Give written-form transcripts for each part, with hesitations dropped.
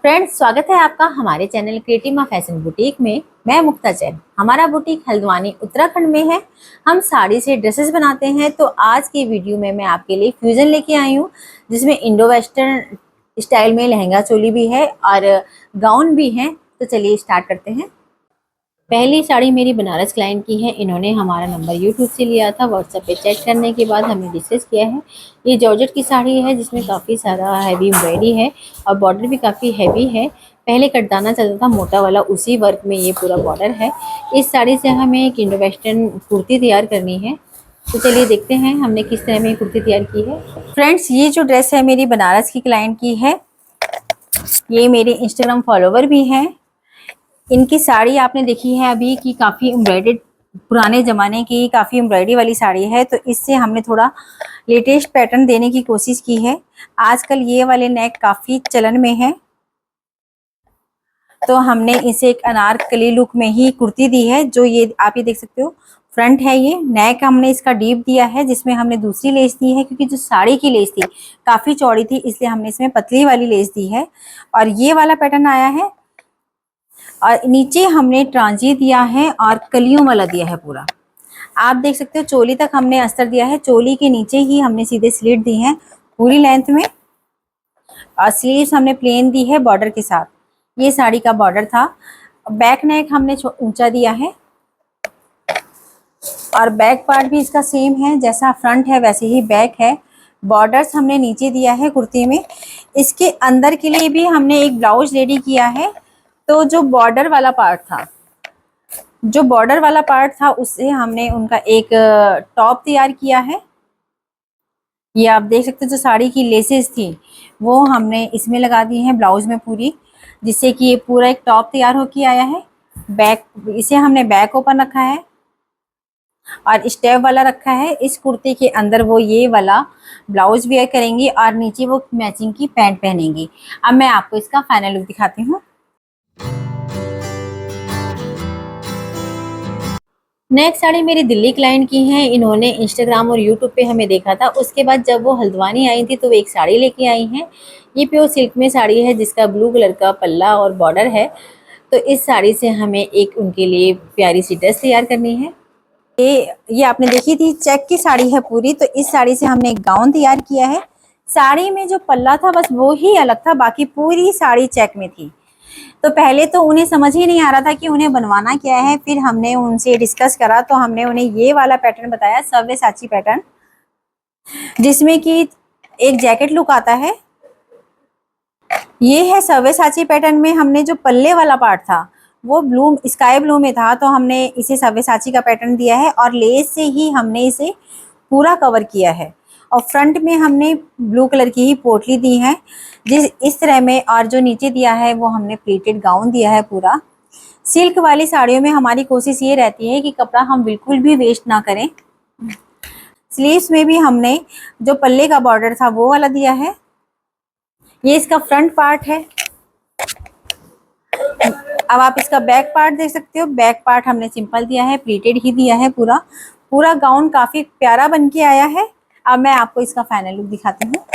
Friends, स्वागत है आपका हमारे चैनल क्रिएटिव माँ फैशन बुटीक में। मैं मुक्ता जैन। हमारा बुटीक हल्द्वानी उत्तराखंड में है। हम साड़ी से ड्रेसेस बनाते हैं। तो आज की वीडियो में मैं आपके लिए फ्यूजन लेके आई हूँ, जिसमें इंडो वेस्टर्न स्टाइल में लहंगा चोली भी है और गाउन भी है। तो चलिए स्टार्ट करते हैं। पहली साड़ी मेरी बनारस क्लाइंट की है। इन्होंने हमारा नंबर यूट्यूब से लिया था। व्हाट्सएप पे चेक करने के बाद हमने डिस्कस किया है। ये जॉर्जेट की साड़ी है, जिसमें काफ़ी सारा हैवी एम्ब्रॉयडरी है और बॉर्डर भी काफ़ी हैवी है। पहले कटदाना चलता था मोटा वाला, उसी वर्क में ये पूरा बॉर्डर है। इस साड़ी से हमें एक इंडो वेस्टर्न कुर्ती तैयार करनी है। तो चलिए देखते हैं हमने किस तरह में कुर्ती तैयार की है। फ्रेंड्स, ये जो ड्रेस है मेरी बनारस की क्लाइंट की है। ये मेरे इंस्टाग्राम फॉलोवर भी हैं। इनकी साड़ी आपने देखी है अभी की, काफ़ी एम्ब्रॉयडर्ड, पुराने ज़माने की काफ़ी एम्ब्रॉयडरी वाली साड़ी है। तो इससे हमने थोड़ा लेटेस्ट पैटर्न देने की कोशिश की है। आजकल ये वाले नेक काफ़ी चलन में है, तो हमने इसे एक अनारकली लुक में ही कुर्ती दी है। जो ये आप ये देख सकते हो, फ्रंट है। ये नेक हमने इसका डीप दिया है, जिसमें हमने दूसरी लेस दी है, क्योंकि जो साड़ी की लेस थी काफ़ी चौड़ी थी, इसलिए हमने इसमें पतली वाली लेस दी है। और ये वाला पैटर्न आया है और नीचे हमने ट्रांजी दिया है और कलियों वाला दिया है पूरा। आप देख सकते हो चोली तक हमने अस्तर दिया है। चोली के नीचे ही हमने सीधे स्लिट दी है पूरी लेंथ में, और स्लीव्स हमने प्लेन दी है बॉर्डर के साथ। ये साड़ी का बॉर्डर था। बैक नेक हमने ऊंचा दिया है और बैक पार्ट भी इसका सेम है, जैसा फ्रंट है वैसे ही बैक है। बॉर्डर्स हमने नीचे दिया है कुर्ती में। इसके अंदर के लिए भी हमने एक ब्लाउज रेडी किया है। तो जो बॉर्डर वाला पार्ट था उससे हमने उनका एक टॉप तैयार किया है। ये आप देख सकते हो, जो साड़ी की लेसेस थी वो हमने इसमें लगा दी हैं ब्लाउज में पूरी, जिससे कि ये पूरा एक टॉप तैयार होके आया है। बैक, इसे हमने बैक ओपन रखा है और स्टेप वाला रखा है। इस कुर्ते के अंदर वो ये वाला ब्लाउज वेयर करेंगी और नीचे वो मैचिंग की पैंट पहनेंगी। अब मैं आपको इसका फाइनल लुक दिखाती हूँ। नेक्स्ट साड़ी मेरी दिल्ली क्लाइंट की है। इन्होंने इंस्टाग्राम और यूट्यूब पे हमें देखा था। उसके बाद जब वो हल्द्वानी आई थी तो वो एक साड़ी लेके आई हैं। ये प्योर सिल्क में साड़ी है, जिसका ब्लू कलर का पल्ला और बॉर्डर है। तो इस साड़ी से हमें एक उनके लिए प्यारी सी ड्रेस तैयार करनी है। ये आपने देखी थी चेक की साड़ी है पूरी। तो इस साड़ी से हमने एक गाउन तैयार किया है। साड़ी में जो पल्ला था बस वो ही अलग था, बाकी पूरी साड़ी चेक में थी। तो पहले तो उन्हें समझ ही नहीं आ रहा था कि उन्हें बनवाना क्या है। फिर हमने उनसे डिस्कस करा तो हमने उन्हें ये वाला पैटर्न बताया, सव्यसाची पैटर्न, जिसमें कि एक जैकेट लुक आता है। ये है सव्यसाची पैटर्न में हमने जो पल्ले वाला पार्ट था वो ब्लू, स्काई ब्लू में था, तो हमने इसे सव्यसाची का पैटर्न दिया है और लेस से ही हमने इसे पूरा कवर किया है। और फ्रंट में हमने ब्लू कलर की ही पोटली दी है जिस इस तरह में, और जो नीचे दिया है वो हमने प्लीटेड गाउन दिया है पूरा। सिल्क वाली साड़ियों में हमारी कोशिश ये रहती है कि कपड़ा हम बिल्कुल भी वेस्ट ना करें। स्लीव्स में भी हमने जो पल्ले का बॉर्डर था वो वाला दिया है। ये इसका फ्रंट पार्ट है। अब आप इसका बैक पार्ट देख सकते हो। बैक पार्ट हमने सिंपल दिया है, प्लीटेड ही दिया है पूरा। पूरा गाउन काफी प्यारा बन के आया है। अब मैं आपको इसका फाइनल लुक दिखाती हूँ।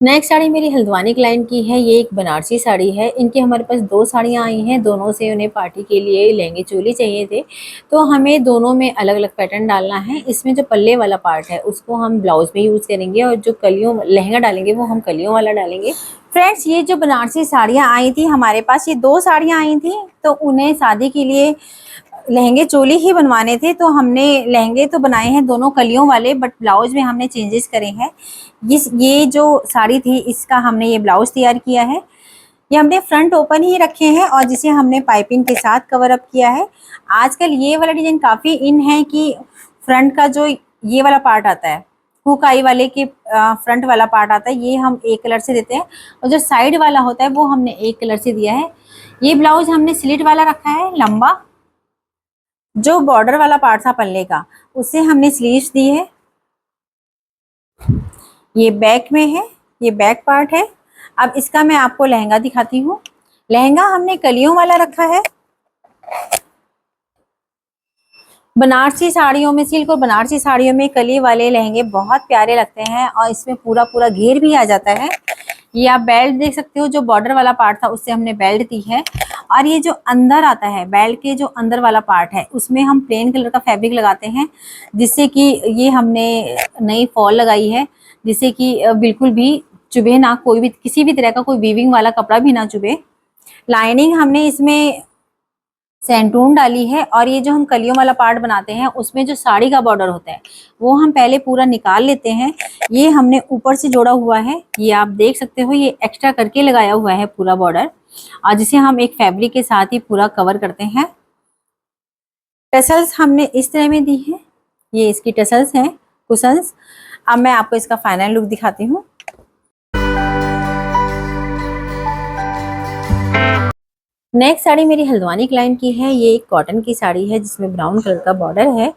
नेक्स्ट साड़ी मेरी हल्द्वानी क्लाइंट की है। ये एक बनारसी साड़ी है। इनकी हमारे पास दो साड़ियाँ आई हैं। दोनों से उन्हें पार्टी के लिए लहंगे चोली चाहिए थे, तो हमें दोनों में अलग अलग पैटर्न डालना है। इसमें जो पल्ले वाला पार्ट है उसको हम ब्लाउज में यूज़ करेंगे और जो कलियों लहंगा डालेंगे वो हम कलियों वाला डालेंगे। फ्रेंड्स, ये जो बनारसी साड़ियाँ आई थी हमारे पास, ये दो साड़ियाँ आई थी, तो उन्हें शादी के लिए लहंगे चोली ही बनवाने थे। तो हमने लहंगे तो बनाए हैं दोनों कलियों वाले, बट ब्लाउज में हमने चेंजेस करे हैं। ये जो साड़ी थी इसका हमने ये ब्लाउज तैयार किया है। ये हमने फ्रंट ओपन ही रखे हैं और जिसे हमने पाइपिंग के साथ कवर अप किया है। आजकल ये वाला डिजाइन काफ़ी इन है कि फ्रंट का जो ये वाला पार्ट आता है, हुक आई वाले के फ्रंट वाला पार्ट आता है, ये हम एक कलर से देते हैं, और जो साइड वाला होता है वो हमने एक कलर से दिया है। ये ब्लाउज हमने स्लिट वाला रखा है लंबा। जो बॉर्डर वाला पार्ट था पल्ले का उसे हमने स्लीव्स दी है। ये बैक में है, ये बैक पार्ट है। अब इसका मैं आपको लहंगा दिखाती हूँ। लहंगा हमने कलियों वाला रखा है। बनारसी साड़ियों में, सिल्क और बनारसी साड़ियों में कली वाले लहंगे बहुत प्यारे लगते हैं और इसमें पूरा पूरा घेर भी आ जाता है। ये आप बेल्ट देख सकते हो, जो बॉर्डर वाला पार्ट था उससे हमने बेल्ट दी है। और ये जो अंदर आता है, बेल्ट के जो अंदर वाला पार्ट है, उसमें हम प्लेन कलर का फैब्रिक लगाते हैं, जिससे कि ये हमने नई फॉल लगाई है, जिससे कि बिल्कुल भी चुभे ना, कोई भी किसी भी तरह का कोई वीविंग वाला कपड़ा भी ना चुभे। लाइनिंग हमने इसमें सेंटून डाली है। और ये जो हम कलियों वाला पार्ट बनाते हैं, उसमें जो साड़ी का बॉर्डर होता है वो हम पहले पूरा निकाल लेते हैं। ये हमने ऊपर से जोड़ा हुआ है, ये आप देख सकते हो, ये एक्स्ट्रा करके लगाया हुआ है पूरा बॉर्डर, और जिसे हम एक फैब्रिक के साथ ही पूरा कवर करते हैं। टसल्स हमने इस तरह में दी है, ये इसकी टसल्स हैं, कुशंस। अब मैं आपको इसका फाइनल लुक दिखाती हूँ। नेक्स्ट साड़ी मेरी हल्द्वानी क्लाइंट की है। ये एक कॉटन की साड़ी है जिसमें ब्राउन कलर का बॉर्डर है।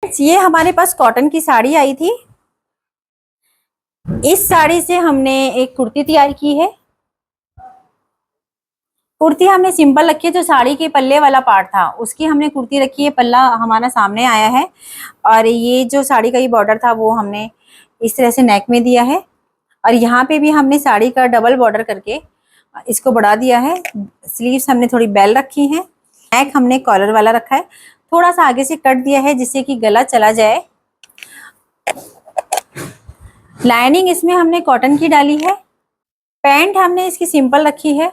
ये हमारे पास कॉटन की साड़ी आई थी। इस साड़ी से हमने एक कुर्ती तैयार की है। कुर्ती हमने सिंपल रखी है, जो साड़ी के पल्ले वाला पार्ट था उसकी हमने कुर्ती रखी है, पल्ला हमारा सामने आया है। और ये जो साड़ी का ये बॉर्डर था वो हमने इस तरह से नेक में दिया है, और यहाँ पे भी हमने साड़ी का डबल बॉर्डर करके इसको बढ़ा दिया है। स्लीव्स हमने थोड़ी बेल रखी है, नेक हमने कॉलर वाला रखा है, थोड़ा सा आगे से कट दिया है जिससे कि गला चला जाए। लाइनिंग इसमें हमने कॉटन की डाली है। पैंट हमने इसकी सिंपल रखी है,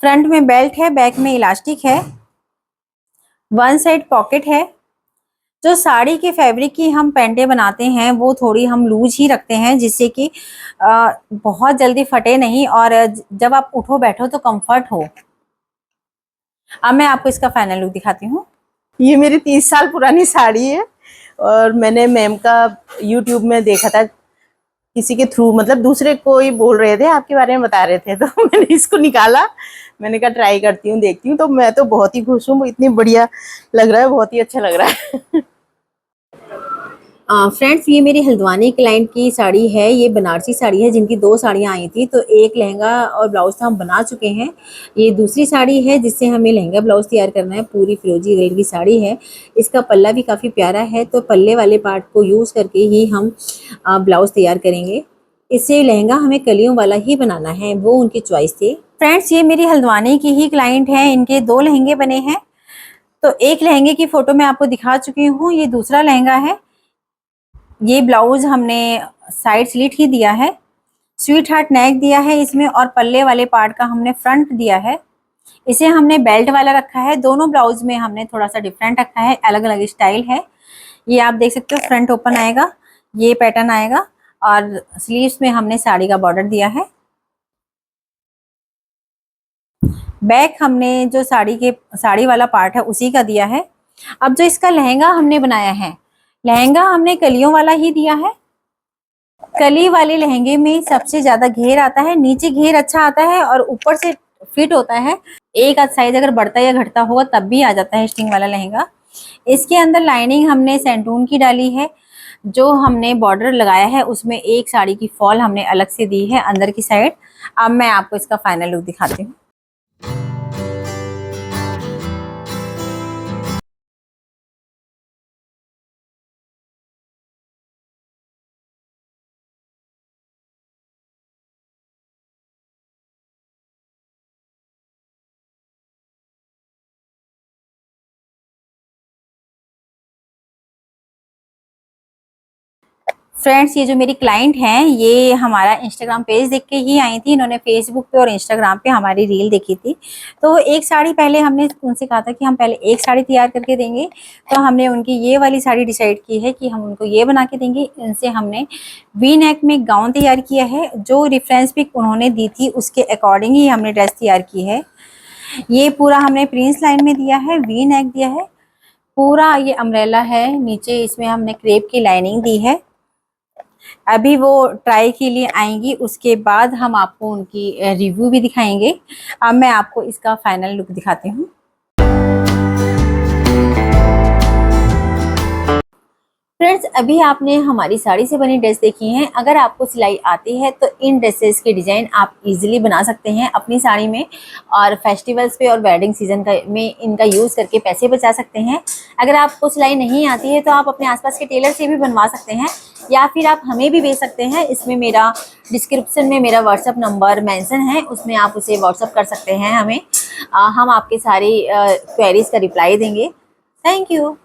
फ्रंट में बेल्ट है, बैक में इलास्टिक है, वन साइड पॉकेट है। जो साड़ी के फैब्रिक की हम पैंटें बनाते हैं वो थोड़ी हम लूज ही रखते हैं, जिससे कि बहुत जल्दी फटे नहीं और जब आप उठो बैठो तो कंफर्ट हो। अब मैं आपको इसका फाइनल लुक दिखाती हूँ। ये मेरी 30 साल पुरानी साड़ी है और मैंने मैम का यूट्यूब में देखा था, किसी के थ्रू, मतलब दूसरे कोई बोल रहे थे, आपके बारे में बता रहे थे, तो मैंने इसको निकाला। मैंने कहा ट्राई करती हूँ, देखती हूँ। तो मैं तो बहुत ही खुश हूँ, इतनी बढ़िया लग रहा है, बहुत ही अच्छा लग रहा है। फ्रेंड्स, ये मेरी हल्द्वानी क्लाइंट की साड़ी है। ये बनारसी साड़ी है, जिनकी 2 साड़ियाँ आई थी, तो एक लहंगा और ब्लाउज तो हम बना चुके हैं। ये दूसरी साड़ी है जिससे हमें लहंगा ब्लाउज तैयार करना है। पूरी फिरोजी कलर की साड़ी है, इसका पल्ला भी काफ़ी प्यारा है, तो पल्ले वाले पार्ट को यूज़ करके ही हम ब्लाउज तैयार करेंगे। इससे लहंगा हमें कलियों वाला ही बनाना है, वो उनकी चॉइस थी। फ्रेंड्स, ये मेरी हल्द्वानी की ही क्लाइंट है, इनके 2 लहंगे बने हैं। तो एक लहंगे की फ़ोटो मैं आपको दिखा चुकी हूँ, ये दूसरा लहंगा है। ये ब्लाउज हमने साइड स्लिट ही दिया है, स्वीट हार्ट नेक दिया है इसमें, और पल्ले वाले पार्ट का हमने फ्रंट दिया है। इसे हमने बेल्ट वाला रखा है। दोनों ब्लाउज में हमने थोड़ा सा डिफरेंट रखा है, अलग अलग स्टाइल है। ये आप देख सकते हो, फ्रंट ओपन आएगा, ये पैटर्न आएगा, और स्लीव्स में हमने साड़ी का बॉर्डर दिया है। बैक हमने जो साड़ी वाला पार्ट है उसी का दिया है। अब जो इसका लहंगा हमने बनाया है, लहंगा हमने कलियों वाला ही दिया है। कली वाले लहंगे में सबसे ज्यादा घेर आता है, नीचे घेर अच्छा आता है और ऊपर से फिट होता है। एक आध साइज अगर बढ़ता या घटता होगा तब भी आ जाता है स्टिंग वाला लहंगा। इसके अंदर लाइनिंग हमने सेंटून की डाली है। जो हमने बॉर्डर लगाया है उसमें एक साड़ी की फॉल हमने अलग से दी है अंदर की साइड। अब मैं आपको इसका फाइनल लुक दिखाती हूँ। फ्रेंड्स, ये जो मेरी क्लाइंट हैं, ये हमारा इंस्टाग्राम पेज देख के ही आई थी। इन्होंने फेसबुक पे और इंस्टाग्राम पे हमारी रील देखी थी। तो एक साड़ी पहले हमने उनसे कहा था कि हम पहले एक साड़ी तैयार करके देंगे, तो हमने उनकी ये वाली साड़ी डिसाइड की है कि हम उनको ये बना के देंगे। इनसे हमने वी नेक में गाउन तैयार किया है, जो रेफरेंस पिक उन्होंने दी थी उसके अकॉर्डिंग ही हमने ड्रेस तैयार की है। ये पूरा हमने प्रिंस लाइन में दिया है, वी नेक दिया है, पूरा ये अम्ब्रेला है, नीचे इसमें हमने क्रेप की लाइनिंग दी है। अभी वो ट्राई के लिए आएंगी, उसके बाद हम आपको उनकी रिव्यू भी दिखाएंगे। अब मैं आपको इसका फाइनल लुक दिखाती हूँ। फ्रेंड्स, अभी आपने हमारी साड़ी से बनी ड्रेस देखी है। अगर आपको सिलाई आती है तो इन ड्रेसेस के डिज़ाइन आप इजीली बना सकते हैं अपनी साड़ी में, और फेस्टिवल्स पे और वेडिंग सीजन में इनका यूज़ करके पैसे बचा सकते हैं। अगर आपको सिलाई नहीं आती है तो आप अपने आसपास के टेलर से भी बनवा सकते हैं, या फिर आप हमें भी भेज सकते हैं। इसमें मेरा डिस्क्रिप्शन में मेरा व्हाट्सअप नंबर मेंशन है, उसमें आप उसे व्हाट्सअप कर सकते हैं हमें। हम आपके सारी क्वेरीज का रिप्लाई देंगे। Thank you.